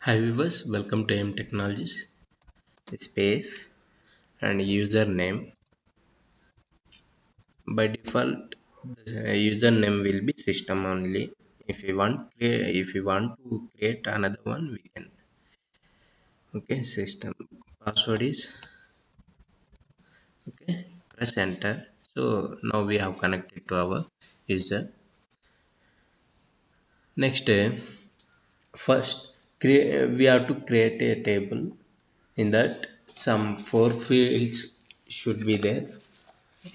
Hi viewers, welcome to M Technologies. Space and username. By default, the username will be system only. If you want to create another one, we can. Okay, system. Password is okay. Press enter. So now we have connected to our user. Next, first we have to create a table. In that, some four fields should be there.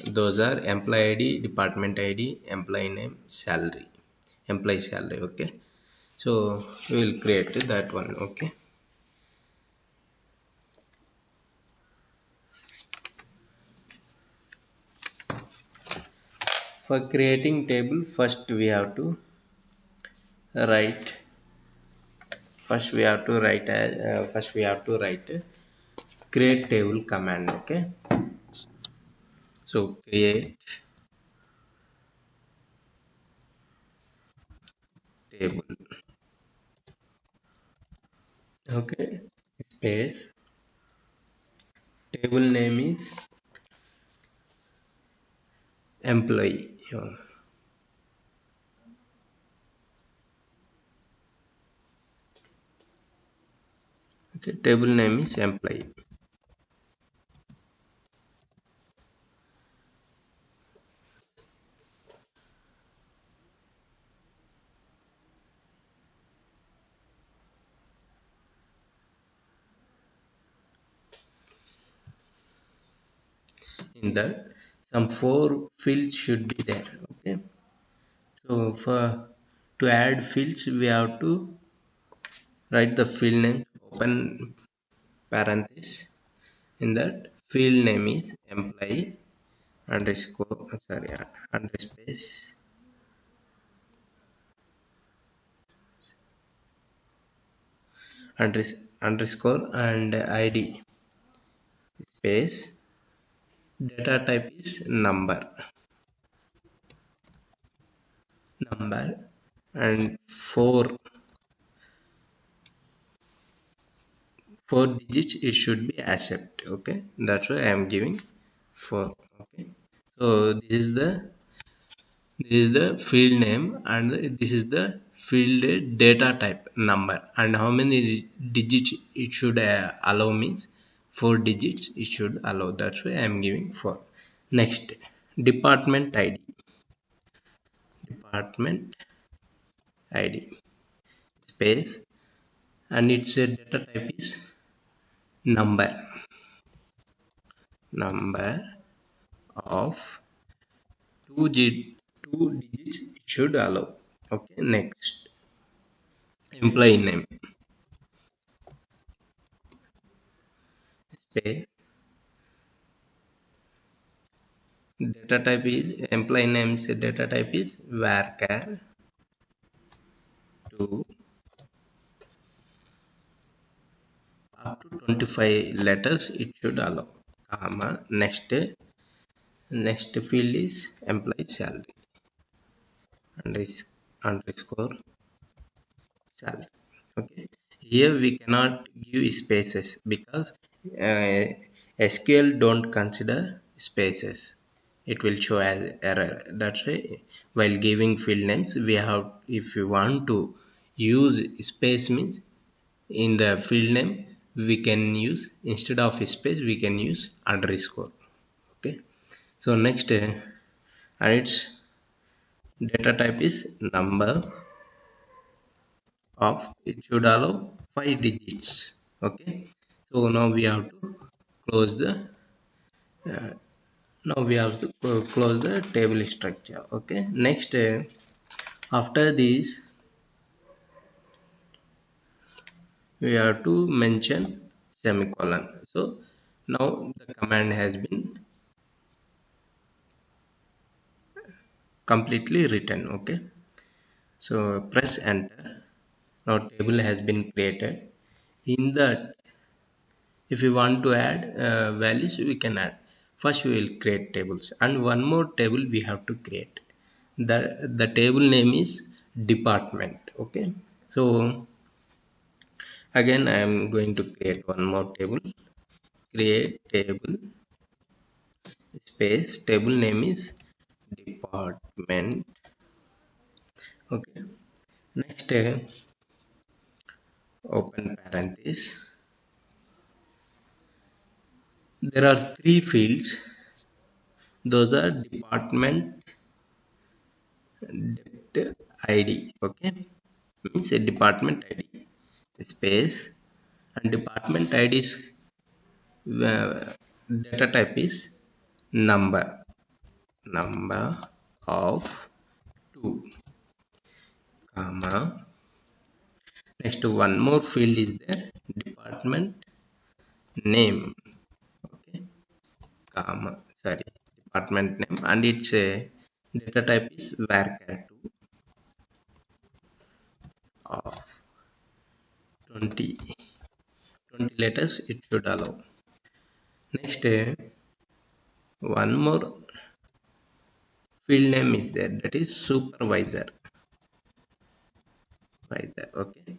Those are employee ID, department ID, employee name, salary, employee salary. Okay, so we will create that one. Okay, for creating table, write first we have to write create table command. Okay, so create table. Okay, space, table name is employee. Okay, table name is employee. In that, some four fields should be there. Okay, so for to add fields, we have to write the field name, open parenthesis. In that, field name is employee underscore underspace underscore and ID space. Data type is number, and four digits it should be accept. Okay, that's why I am giving 4. Okay, so this is the field name, and this is the field data type number, and how many digits it should allow means 4 digits it should allow. That's why I am giving 4. Next, department ID, department ID space, and its data type is number, number of 2 digits it should allow. Okay, next, employee name space, data type is employee name's data type is varchar 2 up to 25 letters it should allow, comma. Next field is employee salary underscore salary. Okay, here we cannot give spaces because uh, SQL don't consider spaces. It will show as error. That's why while giving field names, we have, if we want to use space means in the field name, we can use, instead of space we can use underscore. Okay, so next, and its data type is number of, it should allow 5 digits. Okay, so now we have to close the uh, close the table structure. Okay, next, after this we have to mention semicolon. So now the command has been completely written. Okay, so press enter. Now table has been created. In that, if you want to add values, we can add. First we will create tables, and one more table we have to create. The table name is department. Okay, so Again, I am going to create one more table. Create table space. Table name is department. Okay. Next, open parenthesis. There are three fields. Those are department debt ID. Okay, means a department ID space, and department ID's data type is number number of 2, comma. Next, one more field is there, department name. Okay, comma, sorry, department name, and its data type is varchar2 of 20 letters it should allow. Next, one more field name is there, that is supervisor. Okay,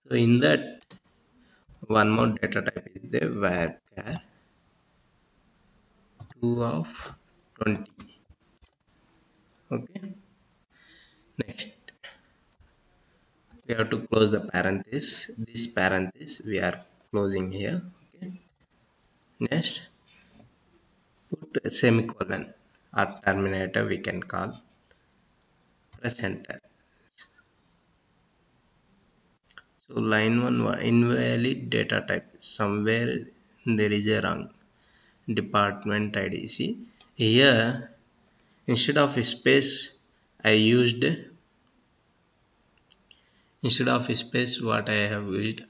so in that, one more data type is there, varchar 2 of 20. Okay, next we have to close the parenthesis. This parenthesis we are closing here. Okay, next put a semicolon or terminator, we can call, press enter. So line 1, invalid data type, somewhere there is a wrong department ID. See here, instead of space I used, instead of space what I have used,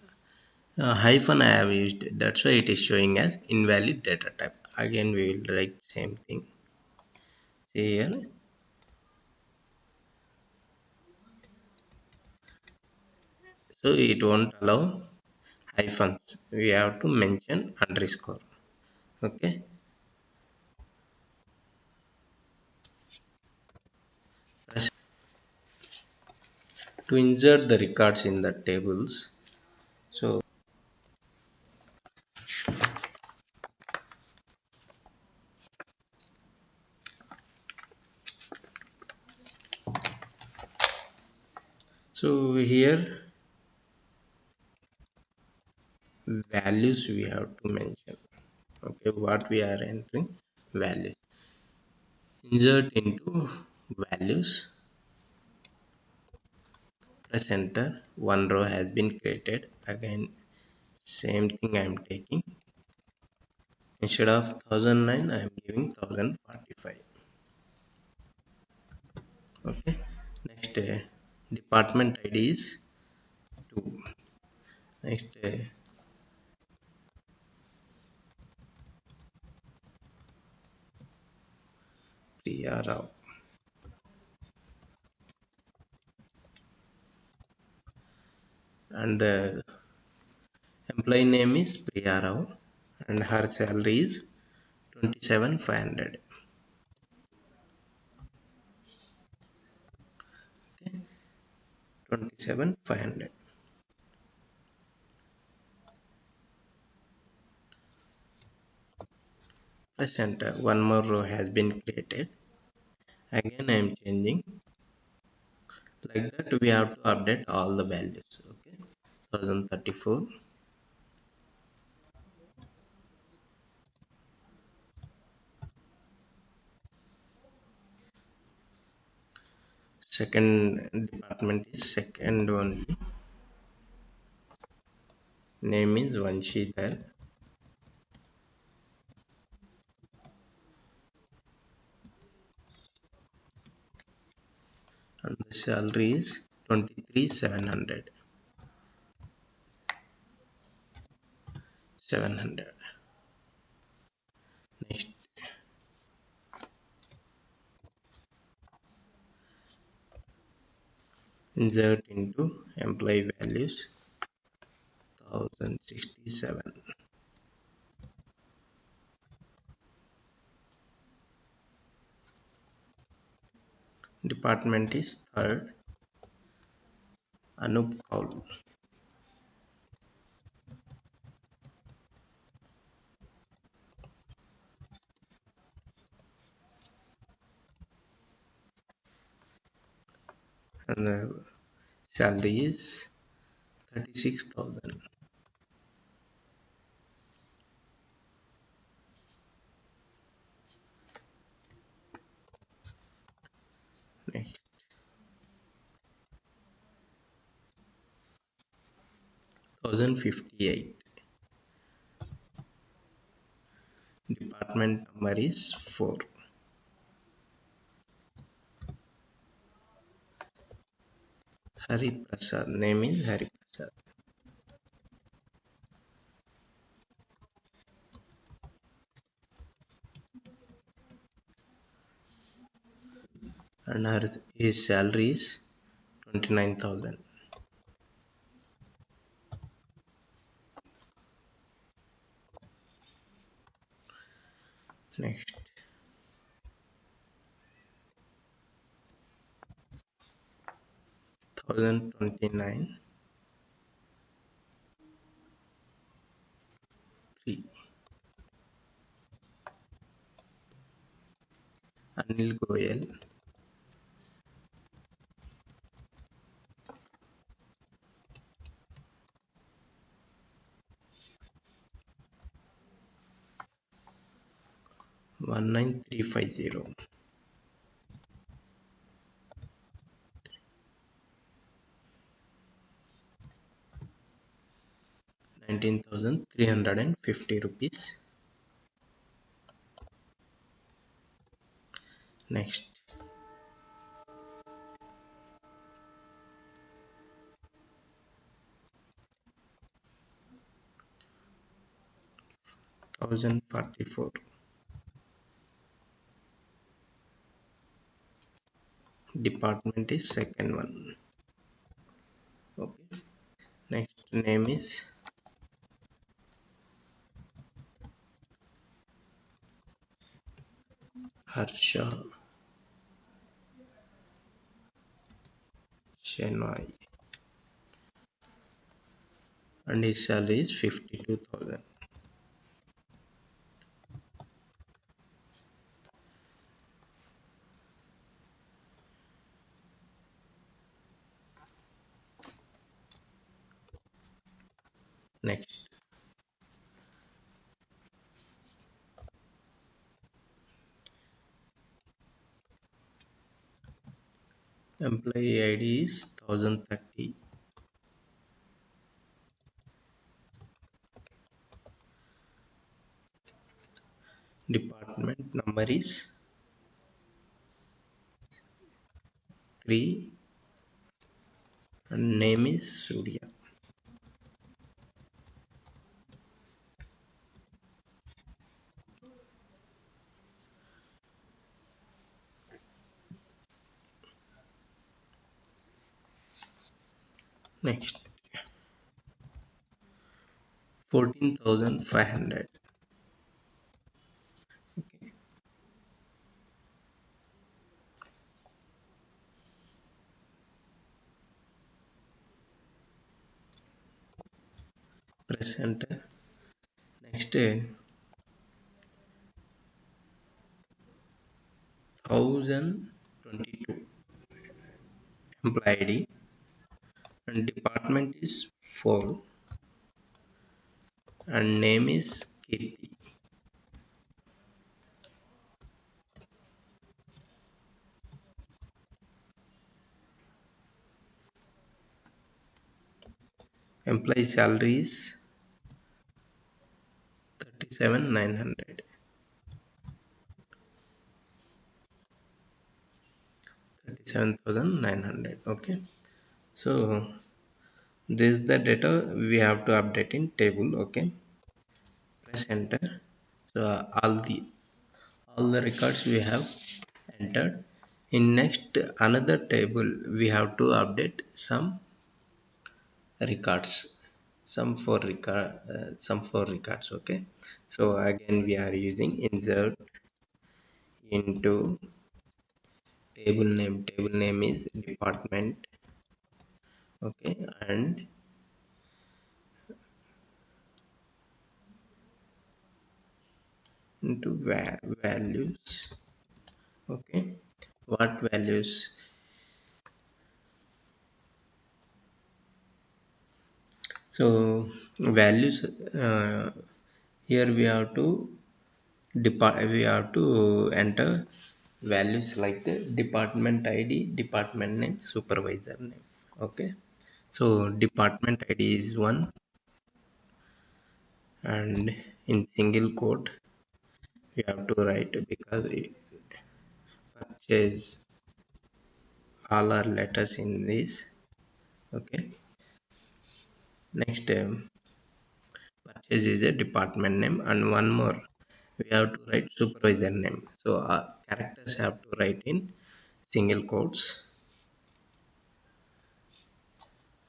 hyphen I have used, that's why it is showing as invalid data type. Again we will write same thing. See here, so it won't allow hyphens, we have to mention underscore. Okay, to insert the records in the tables, so here values we have to mention. Okay, what we are entering, values. Insert into values, press enter. One row has been created. Again same thing I am taking, instead of 1009 I am giving 1045. Okay, next, department ID is 2. Next, Priya Rao, and the employee name is Priya Rao, and her salary is 27,500. Okay, 27,500. Press enter. One more row has been created. Again I am changing. Like that we have to update all the values. Okay, 1034. Second department is second only. Name is Vanshidhar, and the salary is 23,700. 700. Next, insert into employee values 1067. Department is third, Anup Kaul. and the salary is 36,000. Next, 1058. Department number is 4. Hari Prasad, name is Hari Prasad. And his salary is 29,000. Next, 1029. 3. Anil Goyal, 19350. 19,350 rupees. Next, 1044. Department is second one. Okay. Next name is Harsha Shenoy and his salary is 52,000. Next, employee ID is 1030. Department number is 3 and name is Surya. Next, 14,500. Okay. Press enter. Next, 1022. Employee ID and department is 4 and name is Kirti. Employee salary is 37,900. 37,900. Okay. So this is the data we have to update in table. Okay. Press enter. So all the records we have entered. In next another table we have to update some records, some four records. Okay, so again we are using insert into table name is department. Okay, and into values. Okay, what values? So values, here we have to enter values like the department ID, department name, supervisor name. Okay, so department ID is 1, and in single quote we have to write, because it purchase all our letters in this. Okay, next, purchase is a department name, and one more we have to write supervisor name. So characters have to write in single quotes.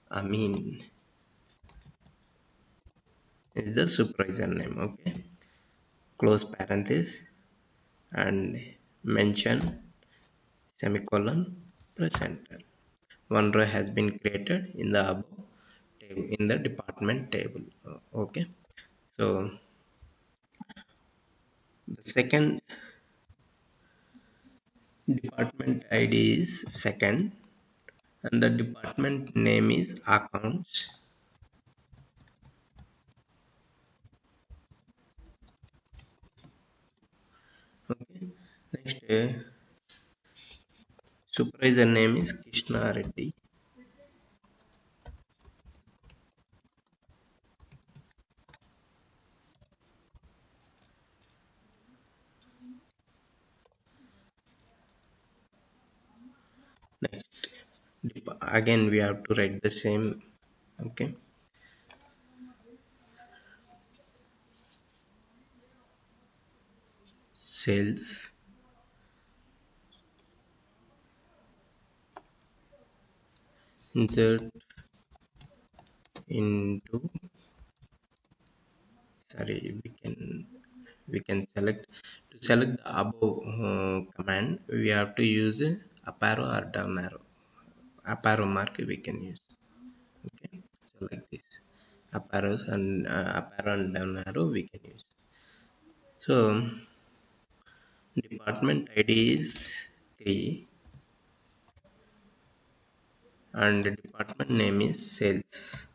I mean is the supervisor name. Okay, close parenthesis and mention semicolon presenter. One row has been created in the above table, in the department table. Okay, so the second department ID is second, and the department name is accounts. Okay, next, supervisor name is Krishna Reddy. Next, again we have to write the same. Okay, sales, insert into, sorry, we can select, to select the above command we have to use up arrow or down arrow. Up arrow mark we can use. Okay, so like this, up arrows and up arrow and down arrow we can use. So department ID is 3, and the department name is sales,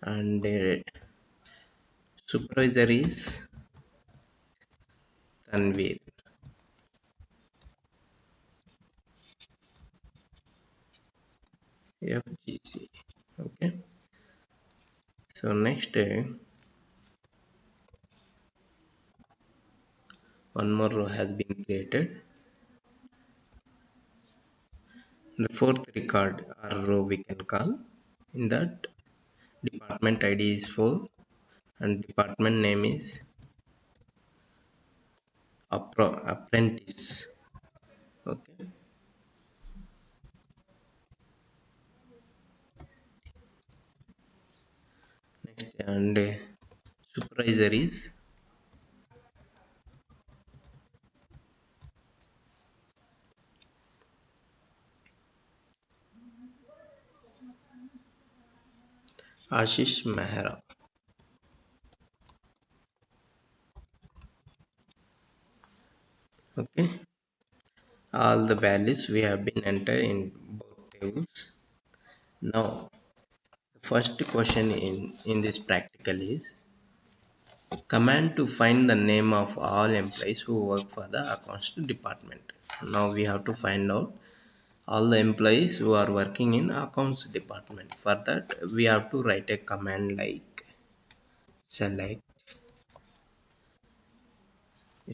and supervisor is Tanvir, FGC. Okay, so next, one more row has been created. The fourth record or row we can call, in that department ID is 4 and department name is apprentice. Okay, next, and supervisor is Ashish Mehra. Okay, all the values we have been entered in both tables. Now the first question in this practical is command to find the name of all employees who work for the accounts department. Now we have to find out all the employees who are working in accounts department. For that we have to write a command like select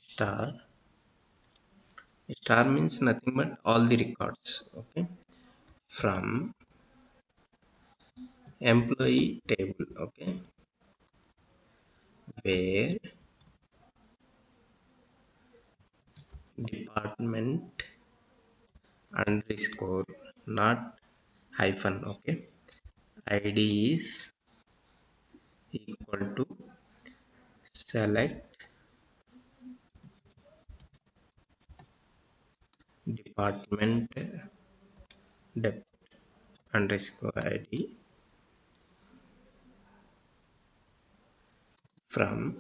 star. Star means nothing but all the records. Okay, from employee table. Okay, where department underscore, not hyphen. Okay, id is equal to select department depth underscore id from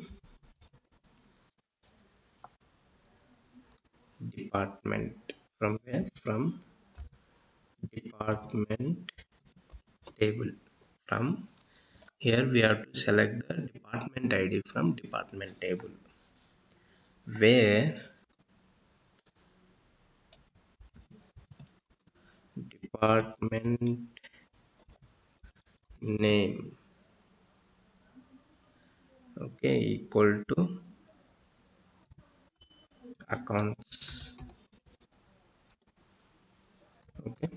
department. From where? From department table. From here we have to select the department ID from department table, where department name, okay, equal to accounts. Okay,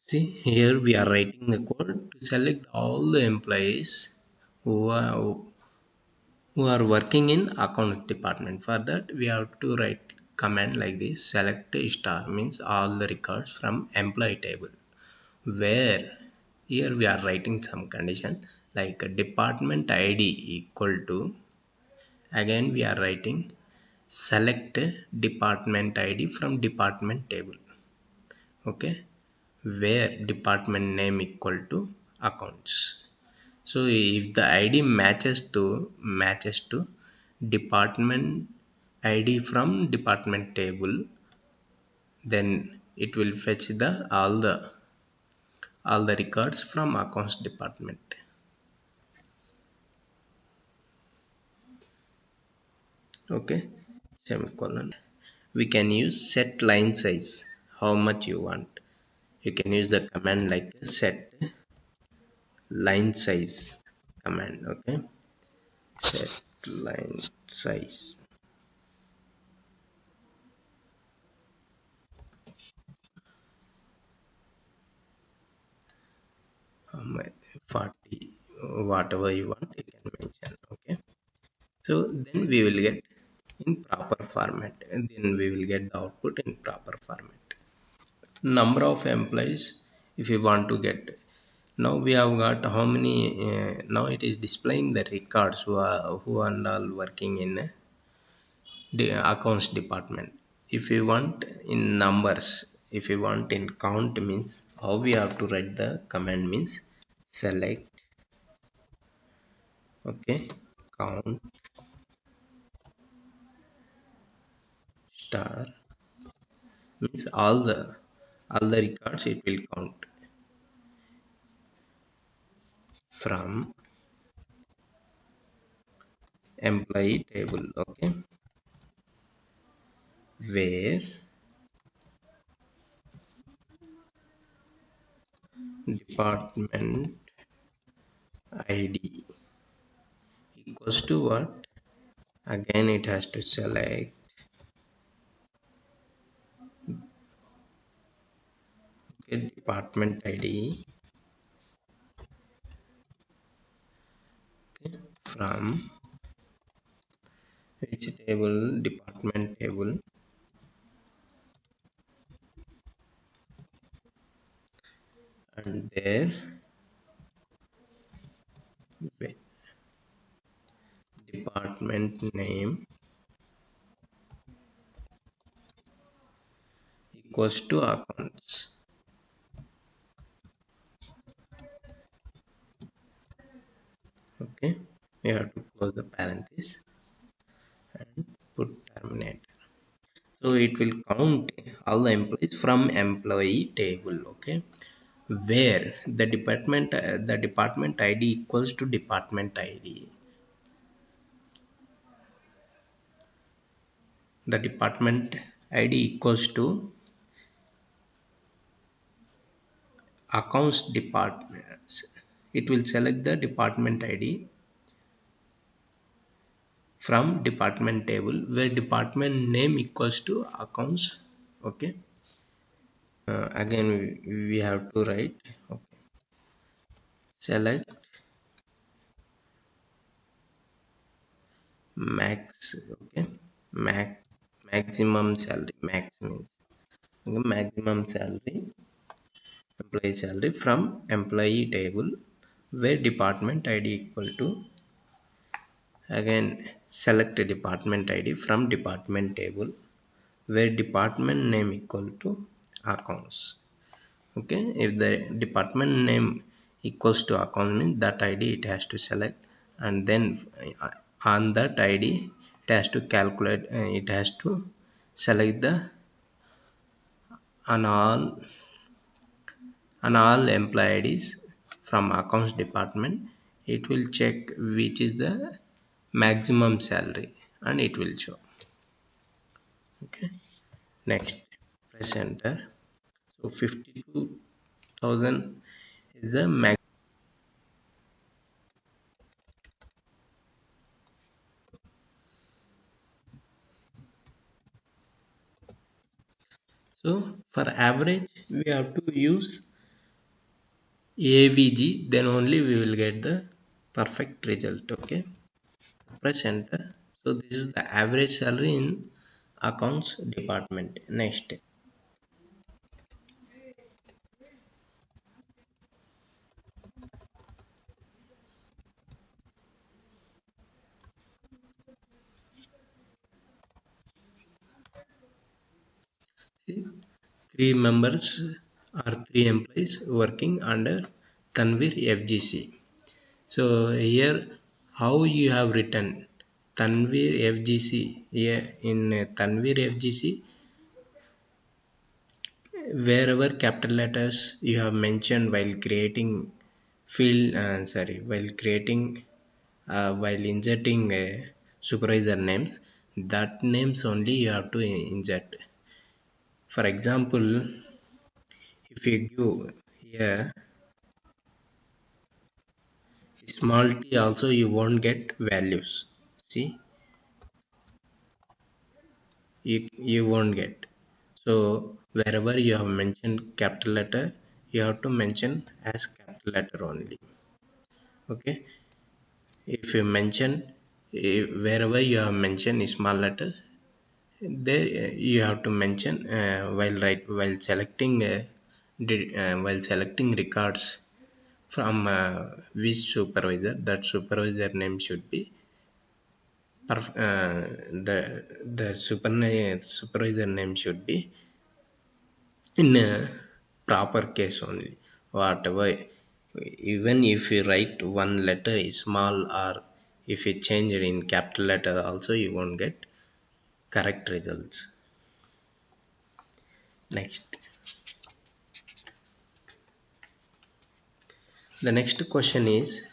see here we are writing the code to select all the employees who are working in accounts department. For that we have to write command like this: select star means all the records from employee table, where here we are writing some condition like a department id equal to, again we are writing select department id from department table. Okay, where department name equal to accounts. So if the id matches to department id from department table, then it will fetch all the records from accounts department. Okay, semicolon. We can use set line size, how much you want. You can use the command like set line size command. Okay, set line size, 40, whatever you want you can mention. Okay, so then we will get in proper format, and then we will get the output in proper format. Number of employees, if you want to get, now we have got how many, now it is displaying the records who are all working in the accounts department. If you want in numbers, if you want in count, means how we have to write the command means select, okay, count star means all the records it will count from employee table. Okay, where department id equals to what, again it has to select, okay, department id, okay, from which table, department table, and there with department name equals to accounts. Okay, we have to close the parenthesis and put terminate. So it will count all the employees from employee table. Okay, where the department id equals to department id, the department id equals to accounts department. It will select the department id from department table, where department name equals to accounts. Okay, again we have to write, okay, select max, okay, max, maximum salary, max means, okay, maximum salary, employee salary from employee table, where department id equal to, again select a department id from department table, where department name equal to accounts. Okay, if the department name equals to account means that id it has to select, and then on that id it has to calculate, it has to select the on all employees from accounts department. It will check which is the maximum salary and it will show. Okay, next, press enter. So 52,000 is the max. So for average we have to use AVG, then only we will get the perfect result. Okay, press enter. So this is the average salary in accounts department. Next, see, three members or three employees working under Tanvir FGC. So here how you have written Tanvir FGC. Here in Tanvir FGC, wherever capital letters you have mentioned while creating field, while creating, while inserting supervisor names, that names only you have to insert. For example, if you give here small t, also you won't get values. See, you won't get. So wherever you have mentioned capital letter, you have to mention as capital letter only. Okay, if you mention, wherever you have mentioned small letters, there you have to mention, while selecting while selecting records from which supervisor, that supervisor name should be the supervisor name should be in a proper case only. Whatever, even if you write one letter is small, or if you change it in capital letter also, you won't get correct results. Next, the next question is,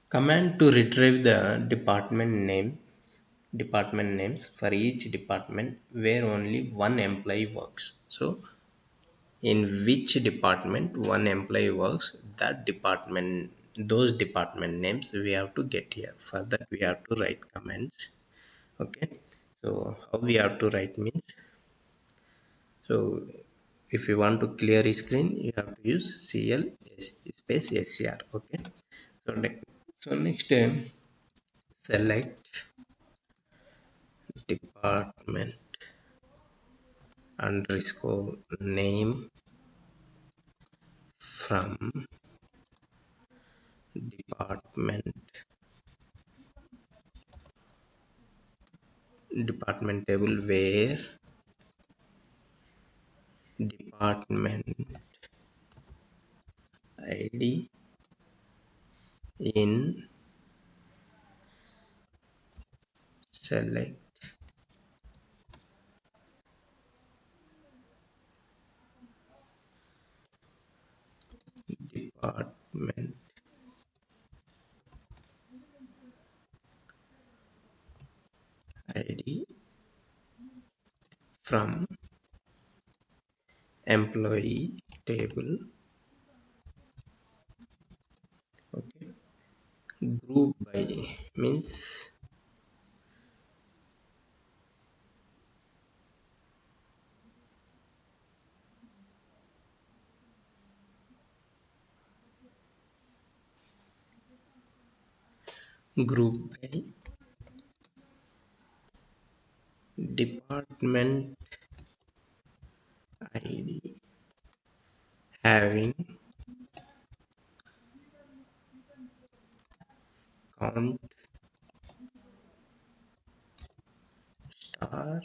command to retrieve the department names for each department where only one employee works. So in which department one employee works, that department, those department names we have to get here. For that we have to write commands. Okay, so how we have to write means, so if you want to clear a screen, you have to use cl space scr. Okay, so next time, select department underscore name from department table where department id in select department id from employee table. Okay, group by means group by department id having count star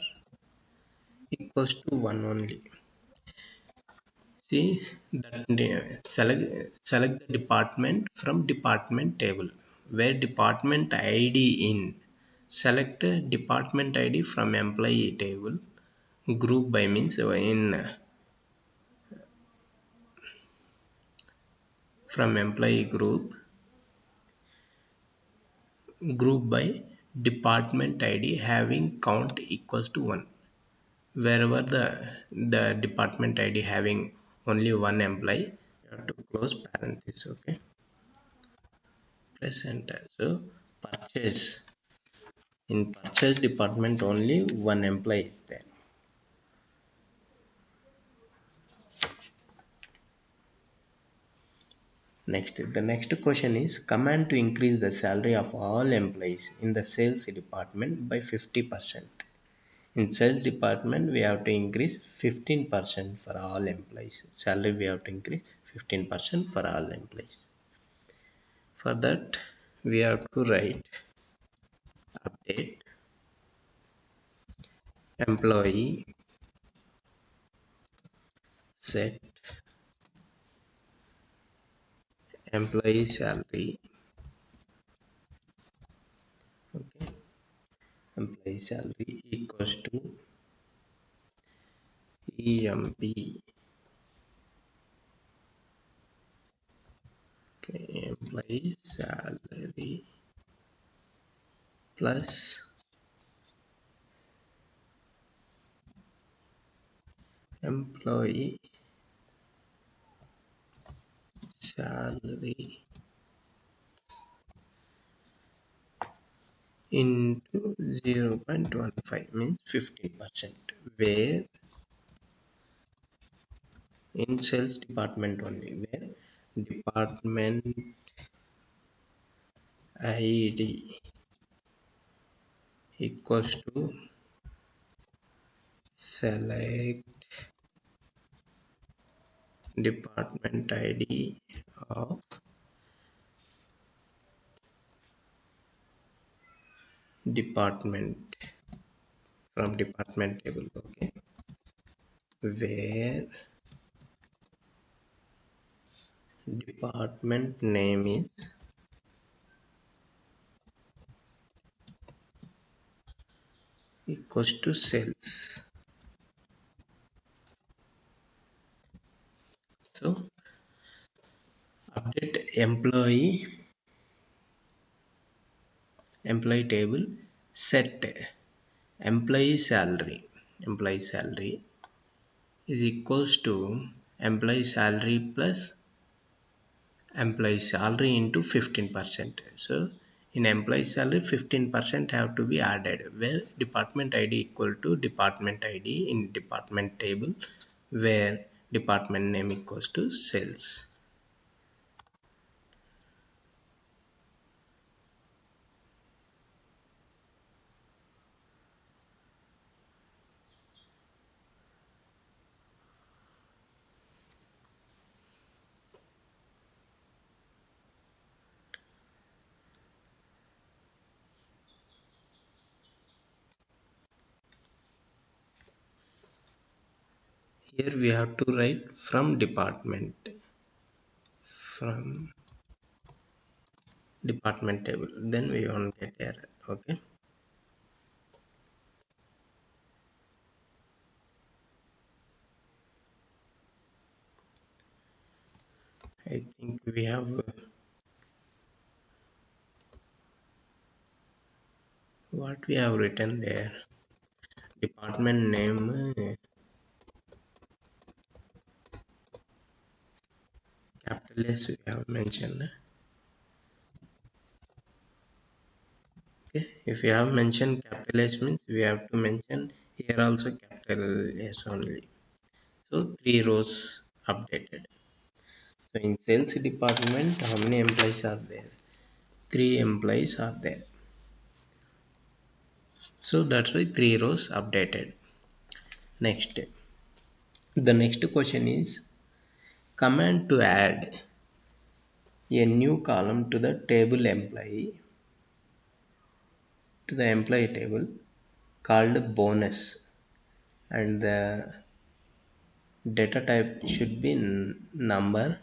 equals to 1 only. See that, select the department from department table where department id in. select department ID from employee table. Group by means in from employee group by department ID having count equals to 1. Wherever the department ID having only one employee, you have to close parenthesis. Okay, press enter. So purchase, in purchase department only one employee is there. Next, the next question is command to increase the salary of all employees in the sales department by 50%. In sales department, we have to increase 15% for all employees. Salary we have to increase 15% for all employees. For that, we have to write update employee set employee salary. Okay, employee salary equals to EMP. Okay, employee salary plus employee salary into 0.15 means 15%, where in sales department only, where department ID equals to select department ID of department from department table. Okay, where department name is equals to sales. So update employee table, set employee salary is equals to employee salary plus employee salary into 15%. So in employee salary 15% have to be added, where department ID equal to department ID in department table, where department name equals to sales. Here we have to write from department table, then we won't get error. Okay, I think we have what we have written there. Department name capital S we have mentioned. Okay, if you have mentioned capital S means we have to mention here also capital S only. So 3 rows updated. So in sales department, how many employees are there? 3 employees are there. So that's why 3 rows updated. Next, the next question is command to add a new column to the employee table called bonus, and the data type should be number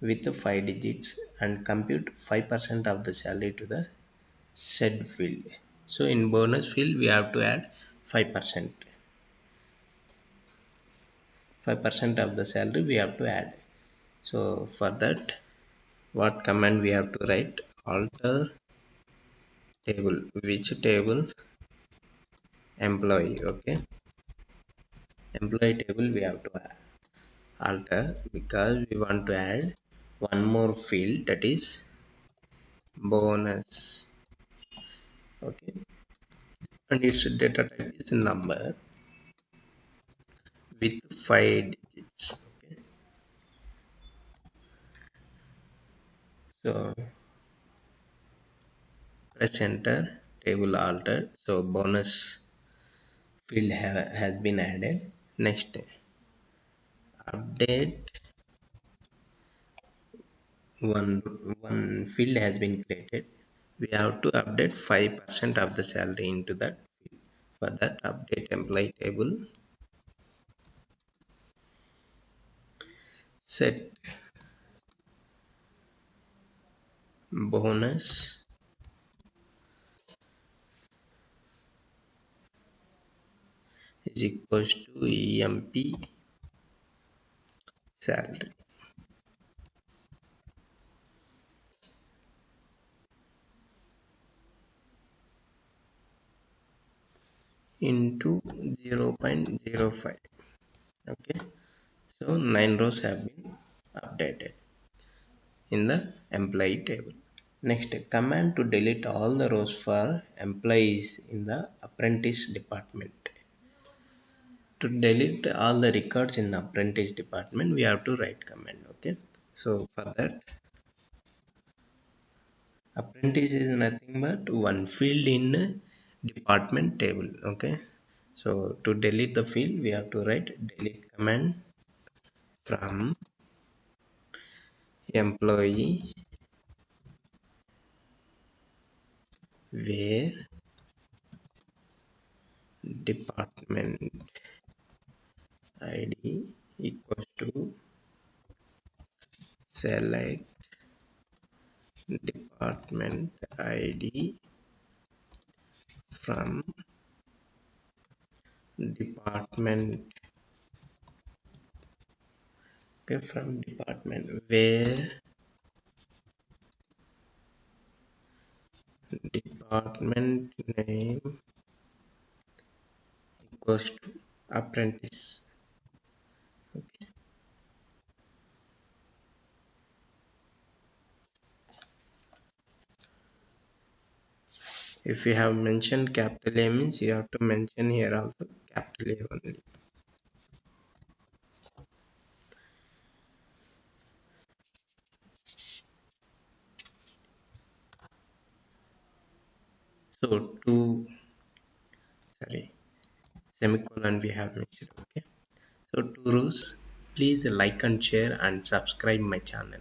with 5 digits, and compute 5% of the salary to the said field. So in bonus field we have to add 5%. 5% of the salary we have to add. So for that, what command we have to write? Alter table. Which table? Employee. Okay, employee table we have to alter because we want to add one more field, that is bonus. Okay, and its data type is number with 5 digits. Okay, so press enter, table altered, so bonus field has been added. Next, update, one field has been created. We have to update 5% of the salary into that field. For that, update employee table, set bonus is equals to emp salary into 0.05. Okay, so 9 rows have been updated in the employee table. Next, command to delete all the rows for employees in the apprentice department. To delete all the records in the apprentice department, we have to write command. Okay, so for that, apprentice is nothing but one field in department table. Okay, so to delete the field, we have to write delete command from employee where department id equals to select department id from department. Okay, from department where department name equals to apprentice. Okay, if you have mentioned capital A means you have to mention here also capital A only. So two, sorry, semicolon we have mentioned. Okay, so two rows. Please like and share and subscribe my channel.